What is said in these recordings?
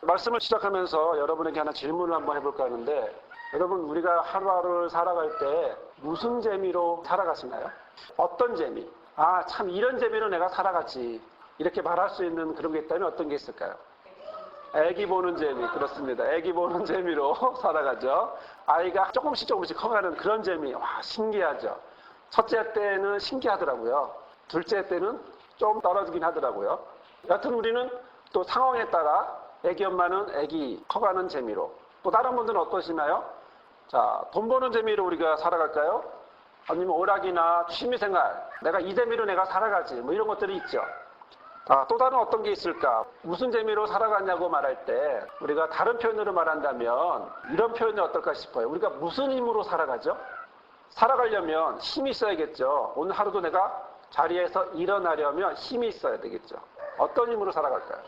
말씀을 시작하면서 여러분에게 하나 질문을 한번 해볼까 하는데, 여러분 우리가 하루하루를 살아갈 때 무슨 재미로 살아가시나요? 어떤 재미? 아, 참 이런 재미로 내가 살아가지, 이렇게 말할 수 있는 그런 게 있다면 어떤 게 있을까요? 애기 보는 재미. 그렇습니다. 애기 보는 재미로 살아가죠. 아이가 조금씩 커가는 그런 재미. 와, 신기하죠. 첫째 때는 신기하더라고요. 둘째 때는 좀 떨어지긴 하더라고요. 여튼 우리는 또 상황에 따라 애기 엄마는 애기 커가는 재미로, 또 다른 분들은 어떠시나요? 자, 돈 버는 재미로 우리가 살아갈까요? 아니면 오락이나 취미생활, 내가 이 재미로 내가 살아가지, 뭐 이런 것들이 있죠. 또 다른 어떤 게 있을까? 무슨 재미로 살아가냐고 말할 때 우리가 다른 표현으로 말한다면 이런 표현이 어떨까 싶어요. 우리가 무슨 힘으로 살아가죠? 살아가려면 힘이 있어야겠죠. 오늘 하루도 내가 자리에서 일어나려면 힘이 있어야 되겠죠. 어떤 힘으로 살아갈까요?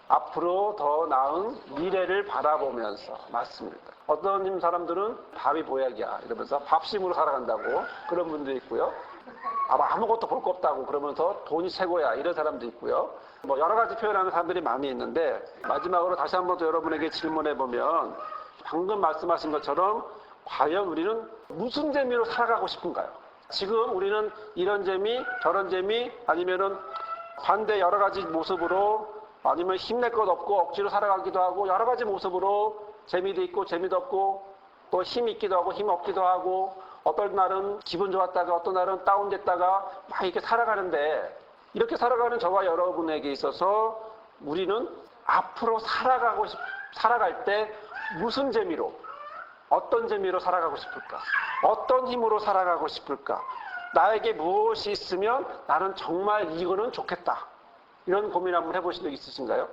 앞으로 더 나은 미래를 바라보면서. 맞습니다. 어떤 사람들은 밥이 보약이야 이러면서 밥심으로 살아간다고 그런 분도 있고요. 아무것도 볼 거 없다고 그러면서 돈이 최고야 이런 사람도 있고요. 뭐 여러 가지 표현하는 사람들이 많이 있는데, 마지막으로 다시 한번 더 여러분에게 질문해 보면, 방금 말씀하신 것처럼 과연 우리는 무슨 재미로 살아가고 싶은가요? 지금 우리는 이런 재미, 저런 재미, 아니면은 반대 여러 가지 모습으로, 아니면 힘낼 것 없고 억지로 살아가기도 하고, 여러 가지 모습으로 재미도 있고 재미도 없고, 또 힘이 있기도 하고 힘 없기도 하고, 어떤 날은 기분 좋았다가 어떤 날은 다운됐다가 막 이렇게 살아가는데, 이렇게 살아가는 저와 여러분에게 있어서 우리는 앞으로 살아갈 때 무슨 재미로, 어떤 재미로 살아가고 싶을까? 어떤 힘으로 살아가고 싶을까? 나에게 무엇이 있으면 나는 정말 이거는 좋겠다. 이런 고민 한번 해보신 적 있으신가요?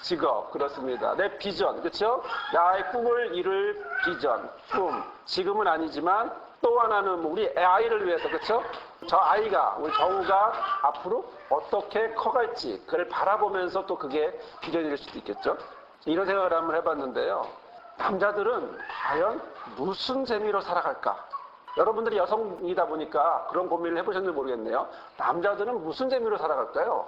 직업, 그렇습니다. 내 비전, 그렇죠? 나의 꿈을 이룰 비전, 꿈. 지금은 아니지만 또 하나는 우리 아이를 위해서, 그렇죠? 저 아이가, 우리 정우가 앞으로 어떻게 커갈지 그걸 바라보면서 또 그게 비전이 될 수도 있겠죠? 이런 생각을 한번 해봤는데요. 남자들은 과연 무슨 재미로 살아갈까? 여러분들이 여성이다 보니까 그런 고민을 해보셨는지 모르겠네요. 남자들은 무슨 재미로 살아갈까요?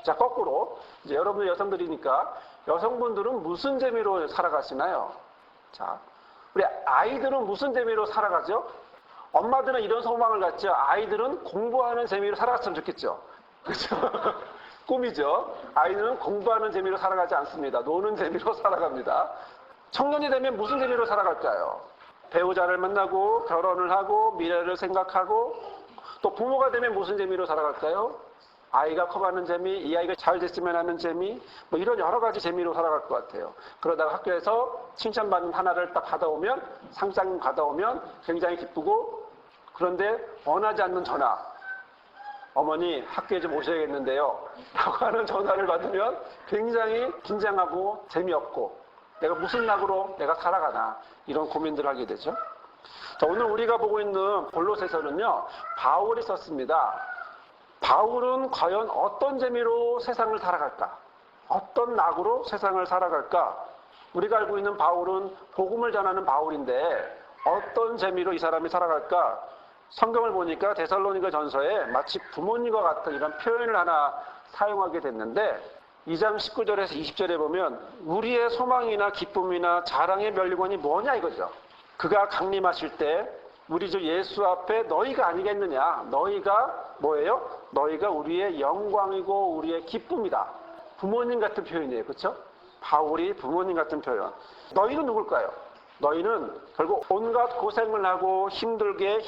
자, 거꾸로 이제 여러분들 여성들이니까 여성분들은 무슨 재미로 살아가시나요? 자, 우리 아이들은 무슨 재미로 살아가죠? 엄마들은 이런 소망을 갖죠. 아이들은 공부하는 재미로 살아갔으면 좋겠죠. 그렇죠? 꿈이죠. 아이들은 공부하는 재미로 살아가지 않습니다. 노는 재미로 살아갑니다. 청년이 되면 무슨 재미로 살아갈까요? 배우자를 만나고 결혼을 하고 미래를 생각하고, 또 부모가 되면 무슨 재미로 살아갈까요? 아이가 커가는 재미, 이 아이가 잘 됐으면 하는 재미, 뭐 이런 여러 가지 재미로 살아갈 것 같아요. 그러다가 학교에서 칭찬받는 하나를 딱 받아오면, 상장 받아오면 굉장히 기쁘고, 그런데 원하지 않는 전화, 어머니 학교에 좀 오셔야겠는데요 라고 하는 전화를 받으면 굉장히 긴장하고 재미없고, 내가 무슨 낙으로 내가 살아가나, 이런 고민들을 하게 되죠. 자, 오늘 우리가 보고 있는 골로새서는요, 바울이 썼습니다. 바울은 과연 어떤 재미로 세상을 살아갈까? 어떤 낙으로 세상을 살아갈까? 우리가 알고 있는 바울은 복음을 전하는 바울인데 어떤 재미로 이 사람이 살아갈까? 성경을 보니까 데살로니가 전서에 마치 부모님과 같은 이런 표현을 하나 사용하게 됐는데, 2장 19절에서 20절에 보면 우리의 소망이나 기쁨이나 자랑의 면류관이 뭐냐 이거죠. 그가 강림하실 때 우리 주 예수 앞에 너희가 아니겠느냐. 너희가 뭐예요? 너희가 우리의 영광이고 우리의 기쁨이다. 부모님 같은 표현이에요. 그렇죠? 바울이 부모님 같은 표현. 너희는 누굴까요? 너희는 결국 온갖 고생을 하고 힘들게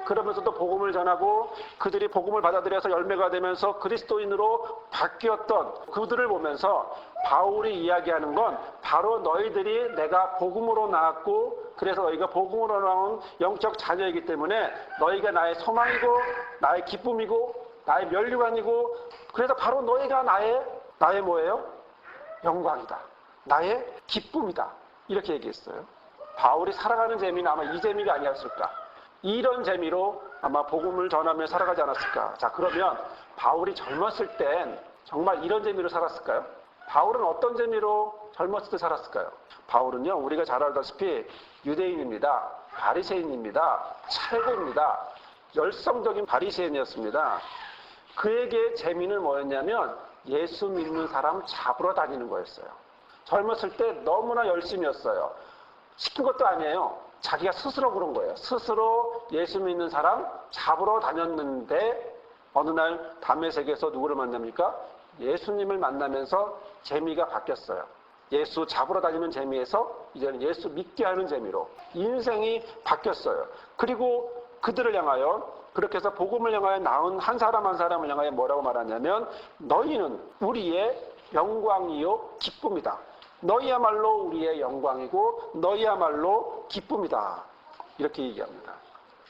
그러면서도 복음을 전하고 그들이 복음을 받아들여서 열매가 되면서 그리스도인으로 바뀌었던 그들을 보면서 바울이 이야기하는 건 바로 너희들이 내가 복음으로 나왔고, 그래서 너희가 복음으로 나온 영적 자녀이기 때문에 너희가 나의 소망이고 나의 기쁨이고 나의 면류관이고, 그래서 바로 너희가 나의 뭐예요? 영광이다. 나의 기쁨이다. 이렇게 얘기했어요. 바울이 살아가는 재미는 아마 이 재미가 아니었을까. 이런 재미로 아마 복음을 전하며 살아가지 않았을까. 자, 그러면 바울이 젊었을 땐 정말 이런 재미로 살았을까요? 바울은 어떤 재미로 젊었을 때 살았을까요? 바울은요, 우리가 잘 알다시피 유대인입니다. 바리새인입니다. 최고입니다. 열성적인 바리새인이었습니다. 그에게 재미는 뭐였냐면 예수 믿는 사람 잡으러 다니는 거였어요. 젊었을 때 너무나 열심이었어요. 시킨 것도 아니에요. 자기가 스스로 그런 거예요. 스스로 예수 믿는 사람 잡으러 다녔는데 어느 날 담에색에서 누구를 만납니까? 예수님을 만나면서 재미가 바뀌었어요. 예수 잡으러 다니는 재미에서 이제는 예수 믿게 하는 재미로 인생이 바뀌었어요. 그리고 그들을 향하여 그렇게 해서 복음을 향하여 나온 한 사람 한 사람을 향하여 뭐라고 말하냐면 너희는 우리의 영광이요 기쁨이다. 너희야말로 우리의 영광이고 너희야말로 기쁨이다. 이렇게 얘기합니다.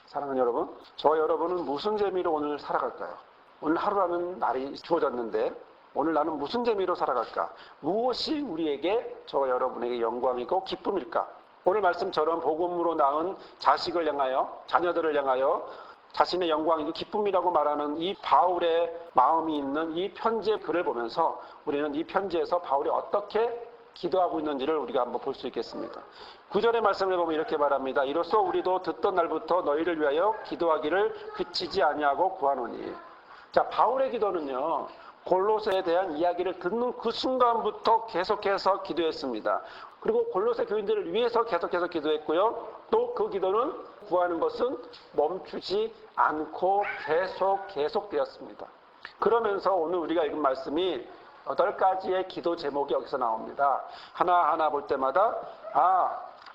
사랑하는 여러분, 저와 여러분은 무슨 재미로 오늘 살아갈까요? 오늘 하루라는 날이 주어졌는데 오늘 나는 무슨 재미로 살아갈까? 무엇이 우리에게 저와 여러분에게 영광이고 기쁨일까? 오늘 말씀처럼 복음으로 낳은 자식을 향하여 자녀들을 향하여 자신의 영광이고 기쁨이라고 말하는 이 바울의 마음이 있는 이 편지의 글을 보면서 우리는 이 편지에서 바울이 어떻게 기도하고 있는지를 우리가 한번 볼 수 있겠습니다. 9절의 말씀을 보면 이렇게 말합니다. 이로써 우리도 듣던 날부터 너희를 위하여 기도하기를 그치지 아니하고 구하노니. 자, 바울의 기도는요. 골로새에 대한 이야기를 듣는 그 순간부터 계속해서 기도했습니다. 그리고 골로새 교인들을 위해서 계속해서 기도했고요. 또 그 기도는 구하는 것은 멈추지 않고 계속되었습니다. 그러면서 오늘 우리가 읽은 말씀이 8가지의 기도 제목이 여기서 나옵니다. 하나하나 볼 때마다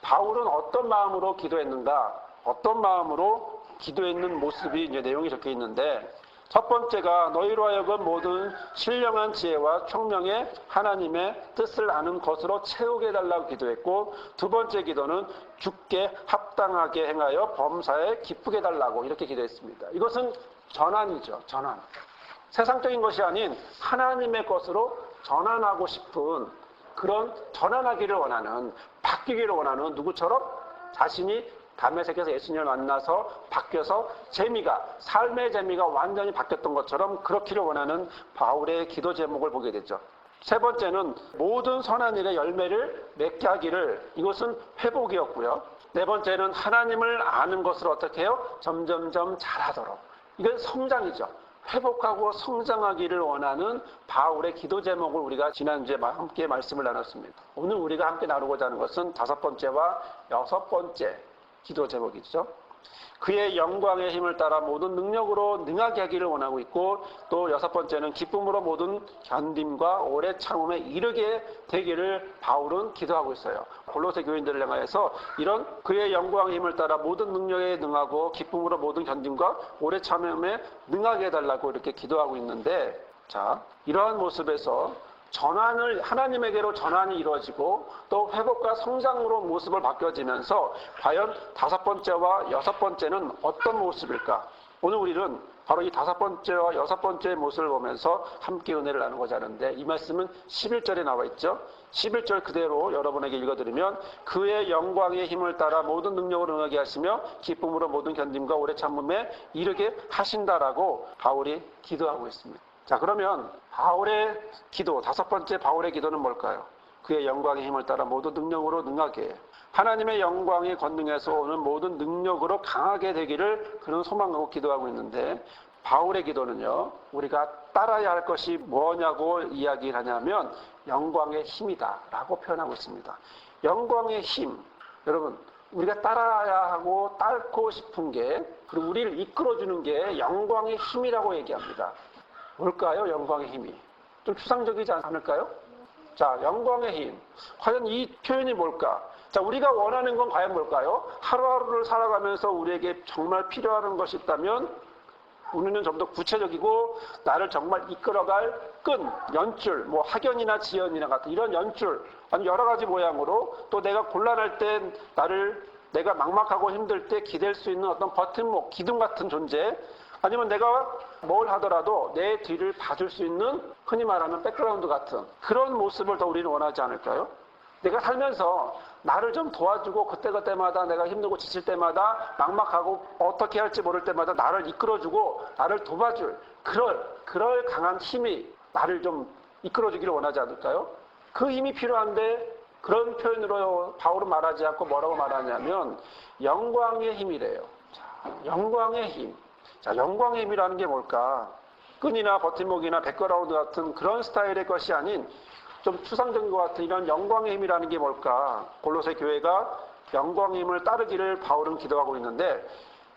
바울은 어떤 마음으로 기도했는가, 어떤 마음으로 기도했는 모습이 이제 내용이 적혀 있는데 첫 번째가 너희로 하여금 모든 신령한 지혜와 총명의 하나님의 뜻을 아는 것으로 채우게 해달라고 기도했고 두 번째 기도는 주께 합당하게 행하여 범사에 기쁘게 해달라고 이렇게 기도했습니다. 이것은 전환이죠. 전환. 세상적인 것이 아닌 하나님의 것으로 전환하고 싶은 그런 전환하기를 원하는 바뀌기를 원하는 누구처럼 자신이 담에색에서 예수님을 만나서 바뀌어서 삶의 재미가 완전히 바뀌었던 것처럼 그렇기를 원하는 바울의 기도 제목을 보게 되죠. 세 번째는 모든 선한 일의 열매를 맺게 하기를 이것은 회복이었고요. 네 번째는 하나님을 아는 것을 어떻게 해요? 점점점 잘하도록. 이건 성장이죠. 회복하고 성장하기를 원하는 바울의 기도 제목을 우리가 지난주에 함께 말씀을 나눴습니다. 오늘 우리가 함께 나누고자 하는 것은 5번째와 6번째 기도 제목이죠. 그의 영광의 힘을 따라 모든 능력으로 능하게 하기를 원하고 있고 또 6번째는 기쁨으로 모든 견딤과 오래 참음에 이르게 되기를 바울은 기도하고 있어요. 골로새 교인들을 향하여서 이런 그의 영광의 힘을 따라 모든 능력에 능하고 기쁨으로 모든 견딤과 오래 참음에 능하게 해달라고 이렇게 기도하고 있는데 자, 이러한 모습에서 하나님에게로 전환이 이루어지고 또 회복과 성장으로 모습을 바뀌어지면서 과연 5번째와 6번째는 어떤 모습일까? 오늘 우리는 바로 이 5번째와 6번째의 모습을 보면서 함께 은혜를 나누고자 하는데 이 말씀은 11절에 나와 있죠. 11절 그대로 여러분에게 읽어드리면 그의 영광의 힘을 따라 모든 능력을 응하게 하시며 기쁨으로 모든 견딤과 오래 참음에 이르게 하신다라고 바울이 기도하고 있습니다. 자, 그러면 바울의 기도, 5번째 바울의 기도는 뭘까요? 그의 영광의 힘을 따라 모든 능력으로 능하게 하나님의 영광의 권능에서 오는 모든 능력으로 강하게 되기를 그는 소망하고 기도하고 있는데 바울의 기도는요. 우리가 따라야 할 것이 뭐냐고 이야기를 하냐면 영광의 힘이다 라고 표현하고 있습니다. 영광의 힘. 여러분 우리가 따라야 하고 따르고 싶은 게 그리고 우리를 이끌어주는 게 영광의 힘이라고 얘기합니다. 뭘까요? 영광의 힘이. 좀 추상적이지 않을까요? 자, 영광의 힘. 과연 이 표현이 뭘까? 자, 우리가 원하는 건 과연 뭘까요? 하루하루를 살아가면서 우리에게 정말 필요한 것이 있다면 우리는 좀 더 구체적이고 나를 정말 이끌어갈 끈, 연줄, 뭐 학연이나 지연이나 같은 이런 연줄, 아니 여러 가지 모양으로 또 내가 곤란할 때 내가 막막하고 힘들 때 기댈 수 있는 어떤 버팀목, 기둥 같은 존재 아니면 내가 뭘 하더라도 내 뒤를 봐줄 수 있는 흔히 말하는 백그라운드 같은 그런 모습을 더 우리는 원하지 않을까요? 내가 살면서 나를 좀 도와주고 그때그때마다 내가 힘들고 지칠 때마다 막막하고 어떻게 할지 모를 때마다 나를 이끌어주고 나를 도와줄 그럴 강한 힘이 나를 좀 이끌어주기를 원하지 않을까요? 그 힘이 필요한데 그런 표현으로 바울은 말하지 않고 뭐라고 말하냐면 영광의 힘이래요. 자, 영광의 힘. 자, 영광의 힘이라는 게 뭘까? 끈이나 버팀목이나 백그라운드 같은 그런 스타일의 것이 아닌 좀 추상적인 것 같은 이런 영광의 힘이라는 게 뭘까? 골로새 교회가 영광의 힘을 따르기를 바울은 기도하고 있는데,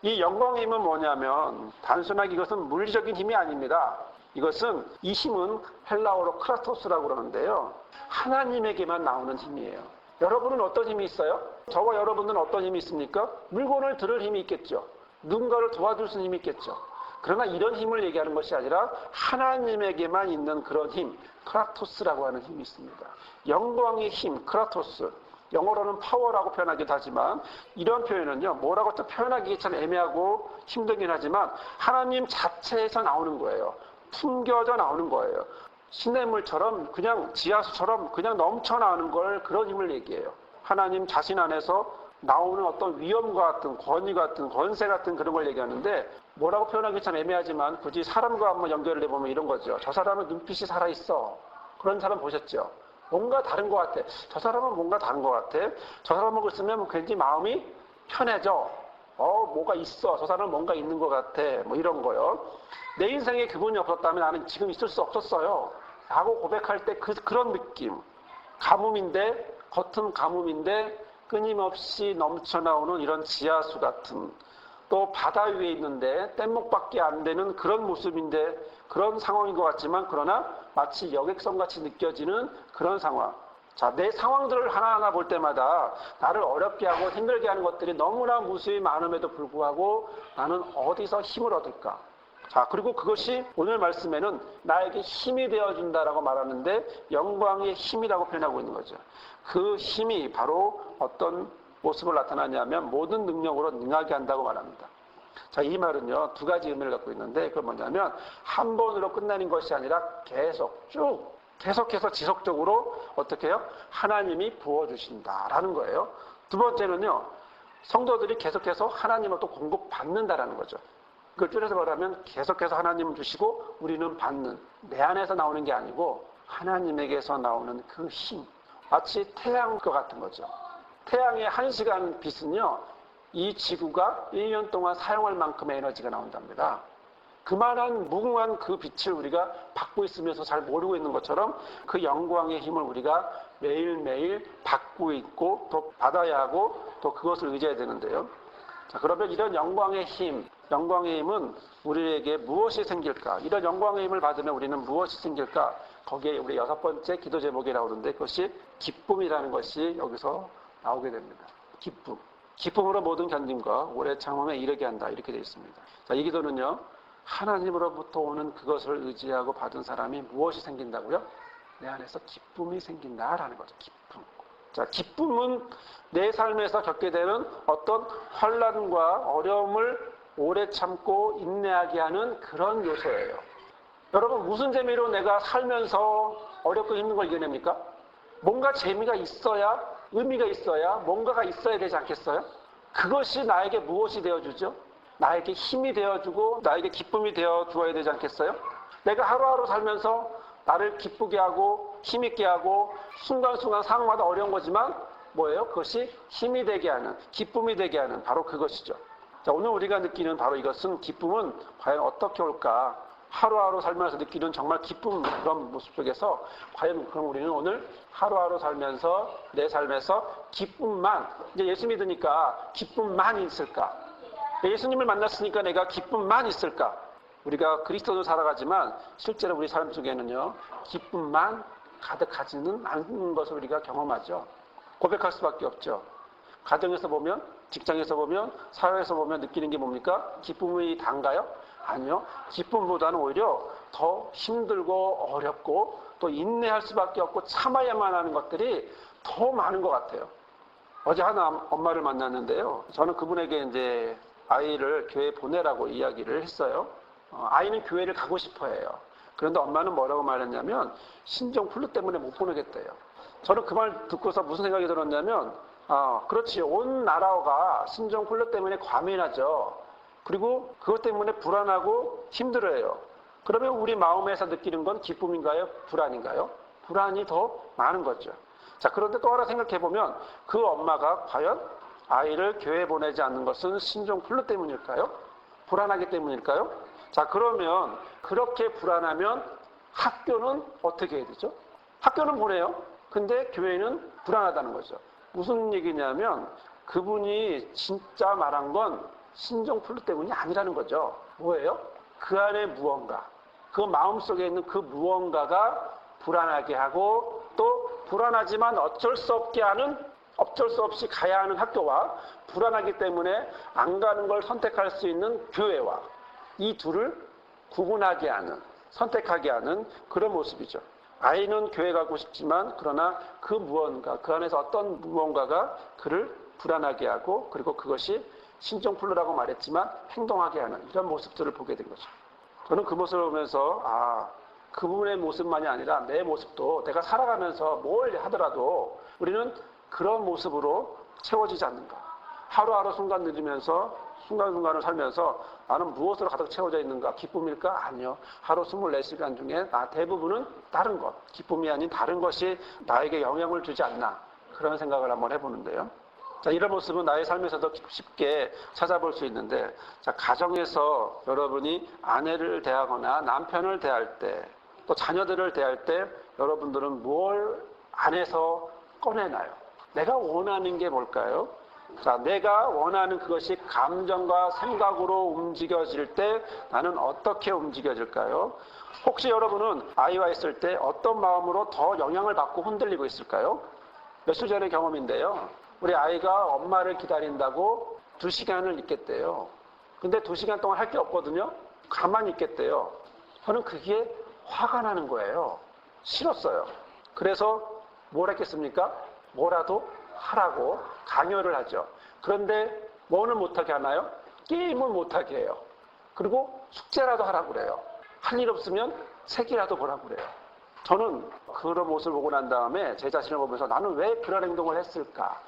이 영광의 힘은 뭐냐면 단순하게 이것은 물리적인 힘이 아닙니다. 이것은, 이 힘은 헬라어로 크라토스라고 그러는데요, 하나님에게만 나오는 힘이에요. 여러분은 어떤 힘이 있어요? 저와 여러분은 어떤 힘이 있습니까? 물건을 들을 힘이 있겠죠. 누군가를 도와줄 수 있는 힘이 있겠죠. 그러나 이런 힘을 얘기하는 것이 아니라 하나님에게만 있는 그런 힘, 크라토스라고 하는 힘이 있습니다. 영광의 힘, 크라토스. 영어로는 파워라고 표현하기도 하지만, 이런 표현은요, 뭐라고 또 표현하기 참 애매하고 힘들긴 하지만 하나님 자체에서 나오는 거예요. 풍겨져 나오는 거예요. 시냇물처럼, 그냥 지하수처럼 그냥 넘쳐나오는 걸, 그런 힘을 얘기해요. 하나님 자신 안에서 나오는 어떤 위엄과 같은, 권위 같은, 권세 같은 그런 걸 얘기하는데, 뭐라고 표현하기 참 애매하지만 굳이 사람과 한번 연결을 해보면 이런 거죠. 저 사람은 눈빛이 살아있어. 그런 사람 보셨죠? 뭔가 다른 것 같아. 저 사람은 뭔가 다른 것 같아. 저 사람하고 있으면 굉장히 마음이 편해져. 뭐가 있어. 저 사람은 뭔가 있는 것 같아. 뭐 이런 거요. 내 인생에 그분이 없었다면 나는 지금 있을 수 없었어요. 라고 고백할 때 그런 느낌. 가뭄인데, 겉은 가뭄인데 끊임없이 넘쳐나오는 이런 지하수 같은, 또 바다 위에 있는데 뗏목밖에 안 되는 그런 모습인데, 그런 상황인 것 같지만 그러나 마치 여객선같이 느껴지는 그런 상황. 자, 내 상황들을 하나하나 볼 때마다 나를 어렵게 하고 힘들게 하는 것들이 너무나 무수히 많음에도 불구하고 나는 어디서 힘을 얻을까? 자, 그리고 그것이 오늘 말씀에는 나에게 힘이 되어준다라고 말하는데, 영광의 힘이라고 표현하고 있는 거죠. 그 힘이 바로 어떤 모습을 나타나냐면 모든 능력으로 능하게 한다고 말합니다. 자, 이 말은요, 두 가지 의미를 갖고 있는데, 그건 뭐냐면 한 번으로 끝나는 것이 아니라 계속해서 지속적으로 어떻게 해요? 하나님이 부어주신다라는 거예요. 두 번째는요, 성도들이 계속해서 하나님으로부터 공급받는다라는 거죠. 그걸 줄여서 말하면 계속해서 하나님은 주시고 우리는 받는, 내 안에서 나오는 게 아니고 하나님에게서 나오는 그 힘, 마치 태양과 같은 거죠. 태양의 1시간 빛은요, 이 지구가 1년 동안 사용할 만큼의 에너지가 나온답니다. 그만한 무궁한 그 빛을 우리가 받고 있으면서 잘 모르고 있는 것처럼 그 영광의 힘을 우리가 매일매일 받고 있고 또 받아야 하고 또 그것을 의지해야 되는데요. 자, 그러면 이런 영광의 힘은 우리에게 무엇이 생길까? 이런 영광의 힘을 받으면 우리는 무엇이 생길까? 거기에 우리 6번째 기도 제목이 나오는데, 그것이 기쁨이라는 것이 여기서 나오게 됩니다. 기쁨으로 모든 견딤과 오래 참음에 이르게 한다, 이렇게 되어 있습니다. 자, 이 기도는요, 하나님으로부터 오는 그것을 의지하고 받은 사람이 무엇이 생긴다고요? 내 안에서 기쁨이 생긴다라는 거죠. 기쁨. 자, 기쁨은 내 삶에서 겪게 되는 어떤 환난과 어려움을 오래 참고 인내하게 하는 그런 요소예요. 여러분, 무슨 재미로 내가 살면서 어렵고 힘든 걸 이겨냅니까? 뭔가 재미가 있어야, 의미가 있어야, 뭔가가 있어야 되지 않겠어요? 그것이 나에게 무엇이 되어주죠? 나에게 힘이 되어주고 나에게 기쁨이 되어주어야 되지 않겠어요? 내가 하루하루 살면서 나를 기쁘게 하고 힘있게 하고 순간순간 상황마다 어려운 거지만 뭐예요? 그것이 힘이 되게 하는, 기쁨이 되게 하는, 바로 그것이죠. 자, 오늘 우리가 느끼는 바로 이것은, 기쁨은 과연 어떻게 올까? 하루하루 살면서 느끼는 정말 기쁨, 그런 모습 속에서 과연 그럼 우리는 오늘 하루하루 살면서 내 삶에서 기쁨만, 이제 예수 믿으니까 기쁨만 있을까? 예수님을 만났으니까 내가 기쁨만 있을까? 우리가 그리스도로 살아가지만 실제로 우리 삶 속에는요, 기쁨만 가득하지는 않는 것을 우리가 경험하죠. 고백할 수밖에 없죠. 가정에서 보면, 직장에서 보면, 사회에서 보면 느끼는 게 뭡니까? 기쁨이 단가요? 아니요. 기쁨보다는 오히려 더 힘들고 어렵고 또 인내할 수밖에 없고 참아야만 하는 것들이 더 많은 것 같아요. 어제 하나 엄마를 만났는데요. 저는 그분에게 이제 아이를 교회에 보내라고 이야기를 했어요. 아이는 교회를 가고 싶어 해요. 그런데 엄마는 뭐라고 말했냐면 신종 플루 때문에 못 보내겠대요. 저는 그 말 듣고서 무슨 생각이 들었냐면, 그렇지, 온 나라가 신종 플루 때문에 과민하죠. 그리고 그것 때문에 불안하고 힘들어해요. 그러면 우리 마음에서 느끼는 건 기쁨인가요? 불안인가요? 불안이 더 많은 거죠. 자, 그런데 또 하나 생각해보면 그 엄마가 과연 아이를 교회에 보내지 않는 것은 신종 플루 때문일까요? 불안하기 때문일까요? 자, 그러면 그렇게 불안하면 학교는 어떻게 해야 되죠? 학교는 보내요. 근데 교회는 불안하다는 거죠. 무슨 얘기냐면 그분이 진짜 말한 건 신종플루 때문이 아니라는 거죠. 뭐예요? 그 안에 무언가, 그 마음속에 있는 그 무언가가 불안하게 하고 또 불안하지만 어쩔 수 없이 가야 하는 학교와 불안하기 때문에 안 가는 걸 선택할 수 있는 교회와 이 둘을 구분하게 하는, 선택하게 하는 그런 모습이죠. 아이는 교회 가고 싶지만 그러나 그 무언가, 그 안에서 어떤 무언가가 그를 불안하게 하고 그리고 그것이 신종플루라고 말했지만 행동하게 하는 이런 모습들을 보게 된 거죠. 저는 그 모습을 보면서 그분의 모습만이 아니라 내 모습도 내가 살아가면서 뭘 하더라도 우리는 그런 모습으로 채워지지 않는가. 하루하루 순간 느리면서 순간순간을 살면서 나는 무엇으로 가득 채워져 있는가? 기쁨일까? 아니요. 하루 24시간 중에 대부분은 다른 것, 기쁨이 아닌 다른 것이 나에게 영향을 주지 않나. 그런 생각을 한번 해보는데요. 자, 이런 모습은 나의 삶에서도 쉽게 찾아볼 수 있는데, 자, 가정에서 여러분이 아내를 대하거나 남편을 대할 때, 또 자녀들을 대할 때 여러분들은 뭘 안에서 꺼내나요? 내가 원하는 게 뭘까요? 자, 내가 원하는 그것이 감정과 생각으로 움직여질 때 나는 어떻게 움직여질까요? 혹시 여러분은 아이와 있을 때 어떤 마음으로 더 영향을 받고 흔들리고 있을까요? 몇 주 전의 경험인데요. 우리 아이가 엄마를 기다린다고 2시간을 있겠대요. 근데 2시간 동안 할 게 없거든요. 가만히 있겠대요. 저는 그게 화가 나는 거예요. 싫었어요. 그래서 뭘 했겠습니까? 뭐라도 하라고 강요를 하죠. 그런데 뭐는 못하게 하나요? 게임은 못하게 해요. 그리고 숙제라도 하라고 그래요. 할 일 없으면 책이라도 보라고 그래요. 저는 그런 모습을 보고 난 다음에 제 자신을 보면서 나는 왜 그런 행동을 했을까?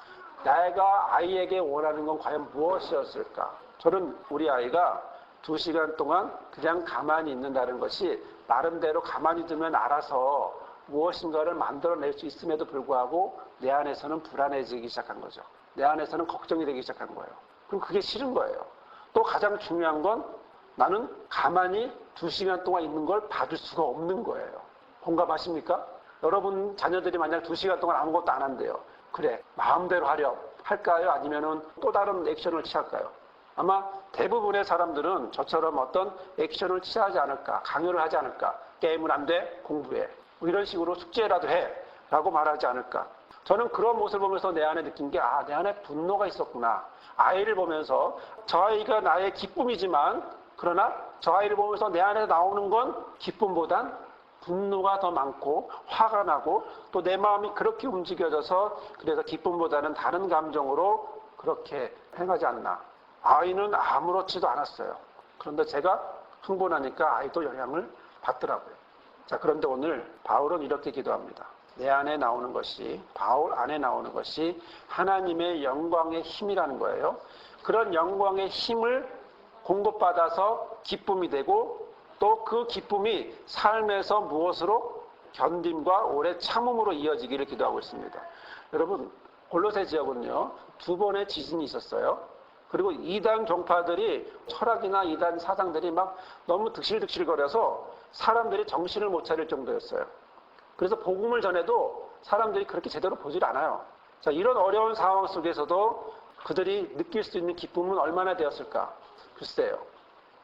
내가 아이에게 원하는 건 과연 무엇이었을까? 저는 우리 아이가 2시간 동안 그냥 가만히 있는다는 것이 나름대로 가만히 두면 알아서 무엇인가를 만들어낼 수 있음에도 불구하고 내 안에서는 불안해지기 시작한 거죠. 내 안에서는 걱정이 되기 시작한 거예요. 그럼 그게 싫은 거예요. 또 가장 중요한 건 나는 가만히 2시간 동안 있는 걸 봐줄 수가 없는 거예요. 공감하십니까? 여러분 자녀들이 만약 2시간 동안 아무것도 안 한대요. 그래, 마음대로 하렴 할까요? 아니면은 또 다른 액션을 취할까요? 아마 대부분의 사람들은 저처럼 어떤 액션을 취하지 않을까, 강요를 하지 않을까, 게임은 안 돼, 공부해. 뭐 이런 식으로 숙제라도 해 라고 말하지 않을까. 저는 그런 모습을 보면서 내 안에 느낀 게 내 안에 분노가 있었구나. 아이를 보면서 저 아이가 나의 기쁨이지만 그러나 저 아이를 보면서 내 안에 나오는 건 기쁨보단 분노가 더 많고 화가 나고 또 내 마음이 그렇게 움직여져서 그래서 기쁨보다는 다른 감정으로 그렇게 행하지 않나. 아이는 아무렇지도 않았어요. 그런데 제가 흥분하니까 아이도 영향을 받더라고요. 자, 그런데 오늘 바울은 이렇게 기도합니다. 내 안에 나오는 것이, 바울 안에 나오는 것이 하나님의 영광의 힘이라는 거예요. 그런 영광의 힘을 공급받아서 기쁨이 되고 또 그 기쁨이 삶에서 무엇으로? 견딤과 오래 참음으로 이어지기를 기도하고 있습니다. 여러분, 골로새 지역은요, 2번의 지진이 있었어요. 그리고 이단 종파들이 철학이나 이단 사상들이 막 너무 득실득실거려서 사람들이 정신을 못 차릴 정도였어요. 그래서 복음을 전해도 사람들이 그렇게 제대로 보질 않아요. 자, 이런 어려운 상황 속에서도 그들이 느낄 수 있는 기쁨은 얼마나 되었을까? 글쎄요.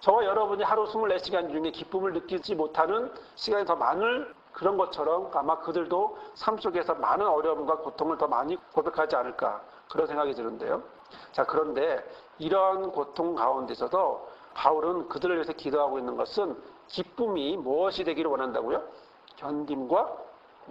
저와 여러분이 하루 24시간 중에 기쁨을 느끼지 못하는 시간이 더 많을 그런 것처럼 아마 그들도 삶 속에서 많은 어려움과 고통을 더 많이 고백하지 않을까 그런 생각이 드는데요. 자, 그런데 이런 고통 가운데서도 바울은 그들을 위해서 기도하고 있는 것은 기쁨이 무엇이 되기를 원한다고요? 견딤과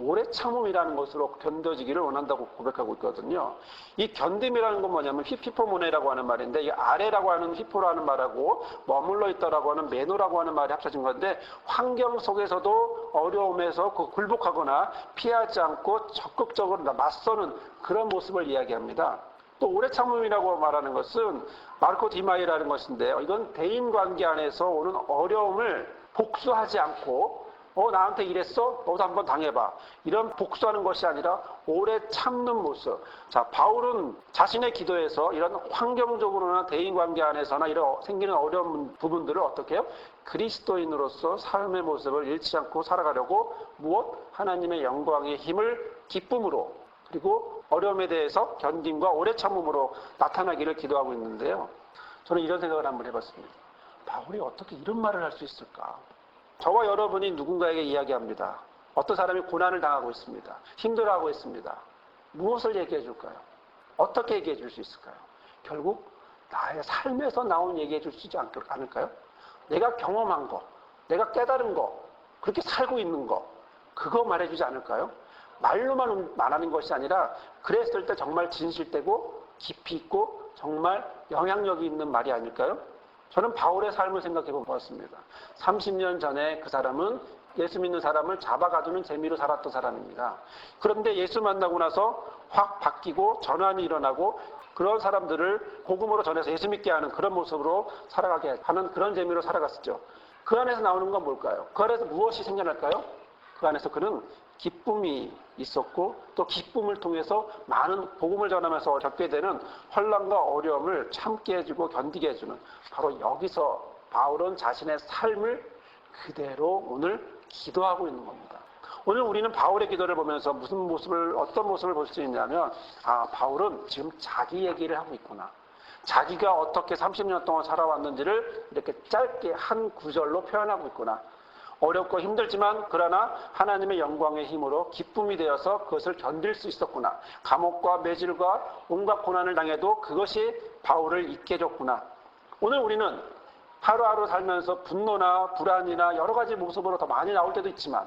오래 참음이라는 것으로 견뎌지기를 원한다고 고백하고 있거든요. 이 견딤이라는 건 뭐냐면 히피포모네라고 하는 말인데 이 아래라고 하는 히포라는 말하고 머물러 있다라고 하는 메노라고 하는 말이 합쳐진 건데 환경 속에서도 어려움에서 굴복하거나 피하지 않고 적극적으로 맞서는 그런 모습을 이야기합니다. 또 오래 참음이라고 말하는 것은 마르코 디마이라는 것인데요. 이건 대인관계 안에서 오는 어려움을 복수하지 않고 나한테 이랬어? 너도 한번 당해봐. 이런 복수하는 것이 아니라 오래 참는 모습. 자, 바울은 자신의 기도에서 이런 환경적으로나 대인관계 안에서나 이런 생기는 어려운 부분들을 어떻게 해요? 그리스도인으로서 삶의 모습을 잃지 않고 살아가려고 무엇? 하나님의 영광의 힘을 기쁨으로 그리고 어려움에 대해서 견딤과 오래 참음으로 나타나기를 기도하고 있는데요. 저는 이런 생각을 한번 해봤습니다. 바울이 어떻게 이런 말을 할 수 있을까? 저와 여러분이 누군가에게 이야기합니다. 어떤 사람이 고난을 당하고 있습니다. 힘들어하고 있습니다. 무엇을 얘기해 줄까요? 어떻게 얘기해 줄 수 있을까요? 결국 나의 삶에서 나온 얘기해 줄 수 있지 않을까요? 내가 경험한 거, 내가 깨달은 거, 그렇게 살고 있는 거, 그거 말해주지 않을까요? 말로만 말하는 것이 아니라 그랬을 때 정말 진실되고 깊이 있고 정말 영향력이 있는 말이 아닐까요? 저는 바울의 삶을 생각해 보았습니다. 30년 전에 그 사람은 예수 믿는 사람을 잡아가두는 재미로 살았던 사람입니다. 그런데 예수 만나고 나서 확 바뀌고 전환이 일어나고 그런 사람들을 복음으로 전해서 예수 믿게 하는 그런 모습으로 살아가게 하는 그런 재미로 살아갔었죠. 그 안에서 나오는 건 뭘까요? 그 안에서 무엇이 생겨날까요? 그 안에서 그는 기쁨이 있었고 또 기쁨을 통해서 많은 복음을 전하면서 겪게 되는 환난과 어려움을 참게 해주고 견디게 해주는 바로 여기서 바울은 자신의 삶을 그대로 오늘 기도하고 있는 겁니다. 오늘 우리는 바울의 기도를 보면서 어떤 모습을 볼 수 있냐면 바울은 지금 자기 얘기를 하고 있구나. 자기가 어떻게 30년 동안 살아왔는지를 이렇게 짧게 한 구절로 표현하고 있구나. 어렵고 힘들지만 그러나 하나님의 영광의 힘으로 기쁨이 되어서 그것을 견딜 수 있었구나. 감옥과 매질과 온갖 고난을 당해도 그것이 바울을 있게 해줬구나. 오늘 우리는 하루하루 살면서 분노나 불안이나 여러 가지 모습으로 더 많이 나올 때도 있지만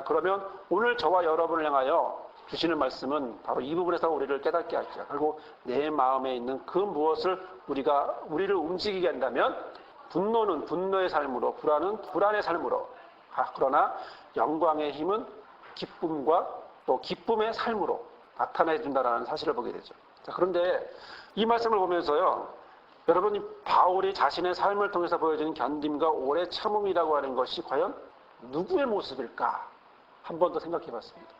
그러면 오늘 저와 여러분을 향하여 주시는 말씀은 바로 이 부분에서 우리를 깨닫게 하죠. 그리고 내 마음에 있는 그 무엇을 우리를 움직이게 한다면 분노는 분노의 삶으로, 불안은 불안의 삶으로, 그러나 영광의 힘은 기쁨과 또 기쁨의 삶으로 나타내 준다라는 사실을 보게 되죠. 자, 그런데 이 말씀을 보면서요, 여러분이 바울이 자신의 삶을 통해서 보여주는 견딤과 오래 참음이라고 하는 것이 과연 누구의 모습일까? 한 번 더 생각해 봤습니다.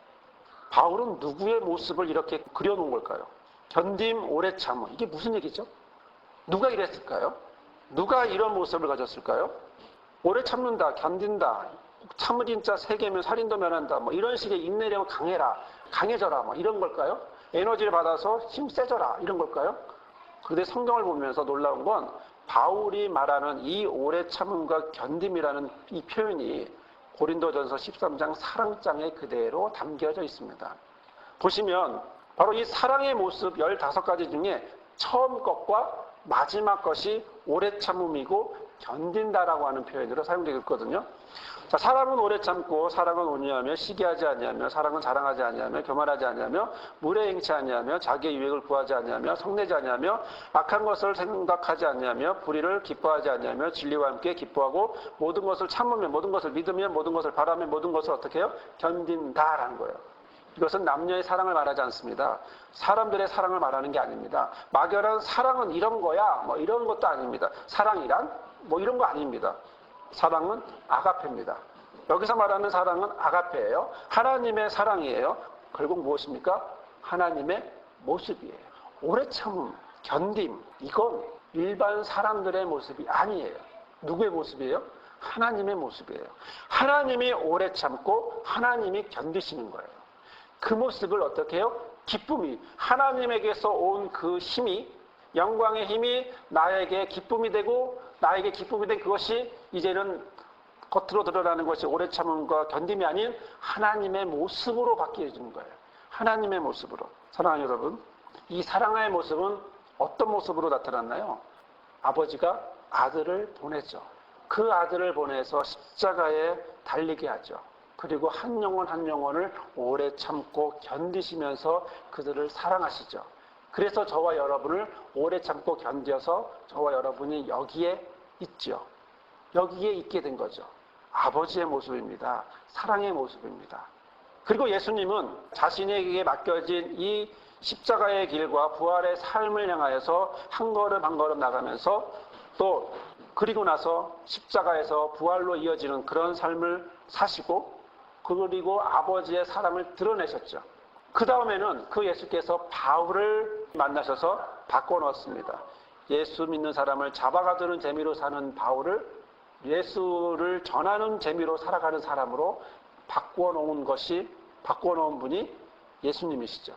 바울은 누구의 모습을 이렇게 그려놓은 걸까요? 견딤, 오래 참음. 이게 무슨 얘기죠? 누가 이랬을까요? 누가 이런 모습을 가졌을까요? 오래 참는다, 견딘다, 참을인 자 세계면 살인도 면한다, 이런 식의 인내력을 강해져라, 이런 걸까요? 에너지를 받아서 힘 세져라, 이런 걸까요? 그런데 성경을 보면서 놀라운 건 바울이 말하는 이 오래 참음과 견딤이라는 이 표현이 고린도전서 13장 사랑장에 그대로 담겨져 있습니다. 보시면 바로 이 사랑의 모습 15가지 중에 처음 것과 마지막 것이 오래 참음이고 견딘다라고 하는 표현으로 사용되고 있거든요. 자, 사랑은 오래 참고 사랑은 온유하며 시기하지 아니하며 사랑은 자랑하지 아니하며 교만하지 아니하며 물에 행치 아니하며 자기의 유익을 구하지 아니하며 성내지 아니하며 악한 것을 생각하지 아니하며 불의를 기뻐하지 아니하며 진리와 함께 기뻐하고 모든 것을 참으며 모든 것을 믿으며 모든 것을 바라며 모든 것을 어떻게 해요? 견딘다라는 거예요. 이것은 남녀의 사랑을 말하지 않습니다. 사람들의 사랑을 말하는 게 아닙니다. 막연한 사랑은 이런 거야, 이런 것도 아닙니다. 사랑이란 이런 거 아닙니다. 사랑은 아가페입니다. 여기서 말하는 사랑은 아가페예요. 하나님의 사랑이에요. 결국 무엇입니까? 하나님의 모습이에요. 오래 참음, 견딤, 이건 일반 사람들의 모습이 아니에요. 누구의 모습이에요? 하나님의 모습이에요. 하나님이 오래 참고 하나님이 견디시는 거예요. 그 모습을 어떻게 해요? 기쁨이, 하나님에게서 온 그 힘이, 영광의 힘이 나에게 기쁨이 되고 나에게 기쁨이 된 그것이 이제는 겉으로 드러나는 것이 오래 참음과 견딤이 아닌 하나님의 모습으로 바뀌어지는 거예요. 하나님의 모습으로. 사랑하는 여러분, 이 사랑의 모습은 어떤 모습으로 나타났나요? 아버지가 아들을 보내죠. 그 아들을 보내서 십자가에 달리게 하죠. 그리고 한 영혼 한 영혼을 오래 참고 견디시면서 그들을 사랑하시죠. 그래서 저와 여러분을 오래 참고 견뎌서 저와 여러분이 여기에 있죠. 여기에 있게 된 거죠. 아버지의 모습입니다. 사랑의 모습입니다. 그리고 예수님은 자신에게 맡겨진 이 십자가의 길과 부활의 삶을 향하여서 한 걸음 한 걸음 나가면서 또 그리고 나서 십자가에서 부활로 이어지는 그런 삶을 사시고 그리고 아버지의 사랑을 드러내셨죠. 그 다음에는 그 예수께서 바울을 만나셔서 바꿔놓았습니다. 예수 믿는 사람을 잡아가두는 재미로 사는 바울을 예수를 전하는 재미로 살아가는 사람으로 바꿔놓은 분이 예수님이시죠.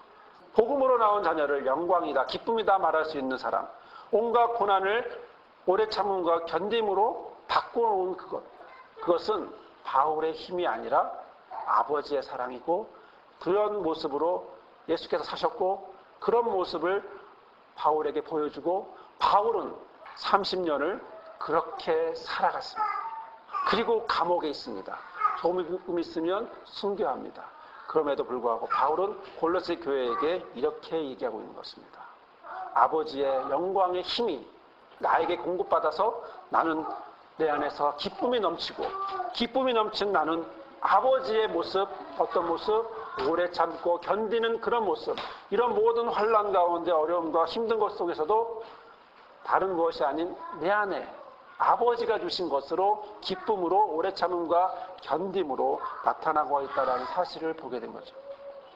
복음으로 나온 자녀를 영광이다, 기쁨이다 말할 수 있는 사람, 온갖 고난을 오래 참음과 견딤으로 바꿔놓은 그것은 바울의 힘이 아니라 아버지의 사랑이고, 그런 모습으로 예수께서 사셨고 그런 모습을 바울에게 보여주고 바울은 30년을 그렇게 살아갔습니다. 그리고 감옥에 있습니다. 조금 있으면 순교합니다. 그럼에도 불구하고 바울은 골로새 교회에게 이렇게 얘기하고 있는 것입니다. 아버지의 영광의 힘이 나에게 공급받아서 나는 내 안에서 기쁨이 넘치고, 기쁨이 넘친 나는 아버지의 모습, 어떤 모습? 오래 참고 견디는 그런 모습, 이런 모든 환난 가운데 어려움과 힘든 것 속에서도 다른 무엇이 아닌 내 안에 아버지가 주신 것으로 기쁨으로 오래 참음과 견딤으로 나타나고 있다는 사실을 보게 된 거죠.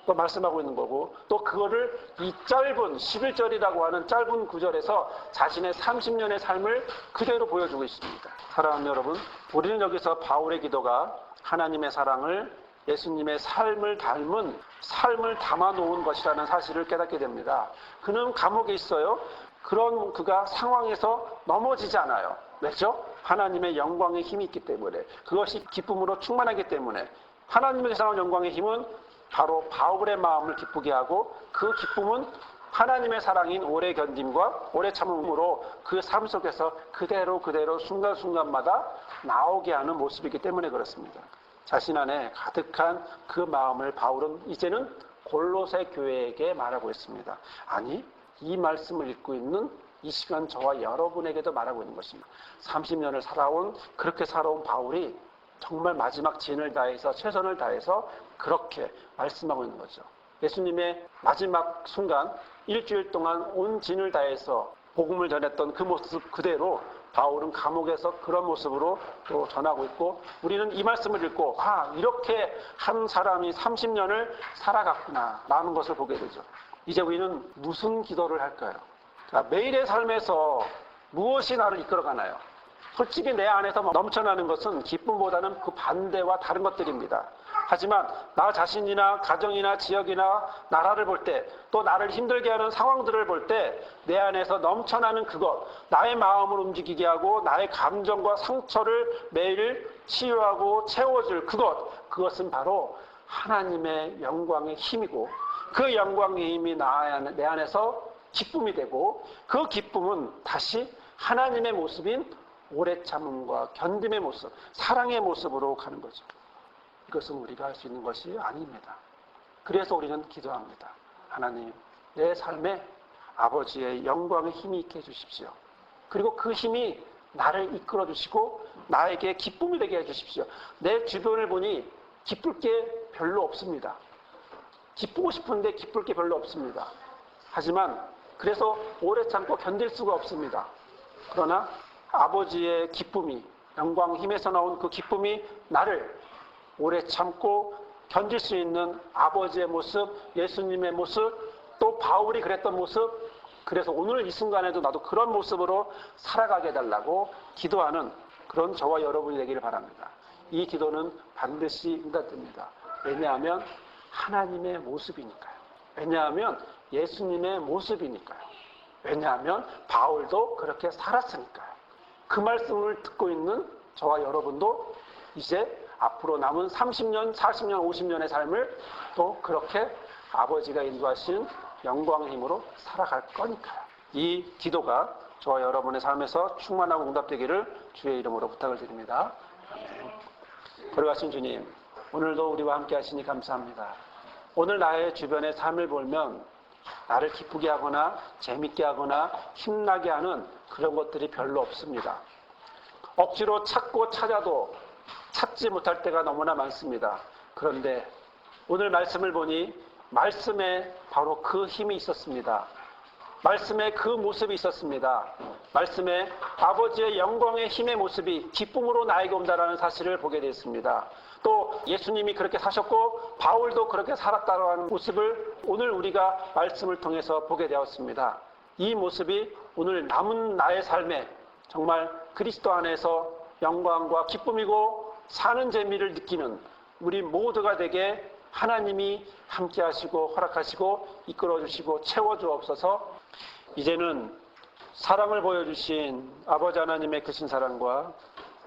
또 말씀하고 있는 거고, 또 그거를 이 짧은 11절이라고 하는 짧은 구절에서 자신의 30년의 삶을 그대로 보여주고 있습니다. 사랑하는 여러분, 우리는 여기서 바울의 기도가 하나님의 사랑을, 예수님의 삶을 닮은 삶을 담아놓은 것이라는 사실을 깨닫게 됩니다. 그는 감옥에 있어요. 그런 그가 상황에서 넘어지지 않아요. 왜죠? 하나님의 영광의 힘이 있기 때문에, 그것이 기쁨으로 충만하기 때문에. 하나님에게서 나온 영광의 힘은 바로 바울의 마음을 기쁘게 하고, 그 기쁨은 하나님의 사랑인 오래 견딤과 오래 참음으로 그 삶 속에서 그대로 순간순간마다 나오게 하는 모습이기 때문에 그렇습니다. 자신 안에 가득한 그 마음을 바울은 이제는 골로새 교회에게 말하고 있습니다. 아니, 이 말씀을 읽고 있는 이 시간 저와 여러분에게도 말하고 있는 것입니다. 30년을 그렇게 살아온 바울이 정말 마지막 진을 다해서, 최선을 다해서 그렇게 말씀하고 있는 거죠. 예수님의 마지막 순간, 일주일 동안 온 진을 다해서 복음을 전했던 그 모습 그대로 바울은 감옥에서 그런 모습으로 또 전하고 있고, 우리는 이 말씀을 읽고 이렇게 한 사람이 30년을 살아갔구나 라는 것을 보게 되죠. 이제 우리는 무슨 기도를 할까요? 매일의 삶에서 무엇이 나를 이끌어가나요? 솔직히 내 안에서 넘쳐나는 것은 기쁨보다는 그 반대와 다른 것들입니다. 하지만 나 자신이나 가정이나 지역이나 나라를 볼 때, 또 나를 힘들게 하는 상황들을 볼 때 내 안에서 넘쳐나는 그것, 나의 마음을 움직이게 하고 나의 감정과 상처를 매일 치유하고 채워줄 그것은 바로 하나님의 영광의 힘이고, 그 영광의 힘이 내 안에서 기쁨이 되고, 그 기쁨은 다시 하나님의 모습인 오래 참음과 견딤의 모습, 사랑의 모습으로 가는 거죠. 이것은 우리가 할 수 있는 것이 아닙니다. 그래서 우리는 기도합니다. 하나님, 내 삶에 아버지의 영광의 힘이 있게 해주십시오. 그리고 그 힘이 나를 이끌어 주시고 나에게 기쁨이 되게 해주십시오. 내 주변을 보니 기쁠 게 별로 없습니다. 기쁘고 싶은데 기쁠 게 별로 없습니다. 하지만 그래서 오래 참고 견딜 수가 없습니다. 그러나 아버지의 기쁨이, 영광 힘에서 나온 그 기쁨이 나를 오래 참고 견딜 수 있는 아버지의 모습, 예수님의 모습, 또 바울이 그랬던 모습, 그래서 오늘 이 순간에도 나도 그런 모습으로 살아가게 해달라고 기도하는 그런 저와 여러분이 되기를 바랍니다. 이 기도는 반드시 응답됩니다. 왜냐하면 하나님의 모습이니까요. 왜냐하면 예수님의 모습이니까요. 왜냐하면 바울도 그렇게 살았으니까요. 그 말씀을 듣고 있는 저와 여러분도 이제 앞으로 남은 30년, 40년, 50년의 삶을 또 그렇게 아버지가 인도하신 영광의 힘으로 살아갈 거니까요. 이 기도가 저와 여러분의 삶에서 충만하고 응답되기를 주의 이름으로 부탁을 드립니다. 아멘. 거룩하신 주님, 오늘도 우리와 함께 하시니 감사합니다. 오늘 나의 주변의 삶을 보면 나를 기쁘게 하거나 재밌게 하거나 힘나게 하는 그런 것들이 별로 없습니다. 억지로 찾고 찾아도 찾지 못할 때가 너무나 많습니다. 그런데 오늘 말씀을 보니 말씀에 바로 그 힘이 있었습니다. 말씀에 그 모습이 있었습니다. 말씀에 아버지의 영광의 힘의 모습이 기쁨으로 나에게 온다라는 사실을 보게 되었습니다. 또 예수님이 그렇게 사셨고 바울도 그렇게 살았다는 모습을 오늘 우리가 말씀을 통해서 보게 되었습니다. 이 모습이 오늘 남은 나의 삶에 정말 그리스도 안에서 영광과 기쁨이고 사는 재미를 느끼는 우리 모두가 되게 하나님이 함께 하시고 허락하시고 이끌어 주시고 채워 주옵소서. 이제는 사랑을 보여주신 아버지 하나님의 크신 사랑과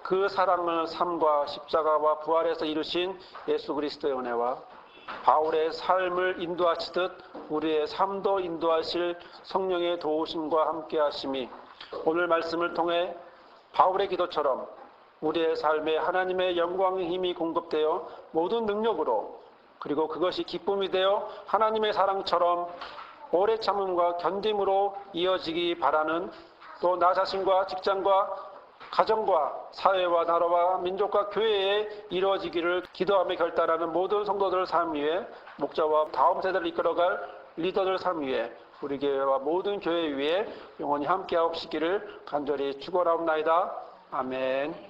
그 사랑을 삶과 십자가와 부활에서 이루신 예수 그리스도의 은혜와 바울의 삶을 인도하시듯 우리의 삶도 인도하실 성령의 도우심과 함께 하심이 오늘 말씀을 통해 바울의 기도처럼 우리의 삶에 하나님의 영광의 힘이 공급되어 모든 능력으로 그리고 그것이 기쁨이 되어 하나님의 사랑처럼 오래 참음과 견딤으로 이어지기 바라는 또 나 자신과 직장과 가정과 사회와 나라와 민족과 교회에 이루어지기를 기도하며 결단하는 모든 성도들 삶 위에 목자와 다음 세대를 이끌어갈 리더들 삶 위에 우리 교회와 모든 교회 위에 영원히 함께하옵시기를 간절히 축원하옵나이다. 아멘.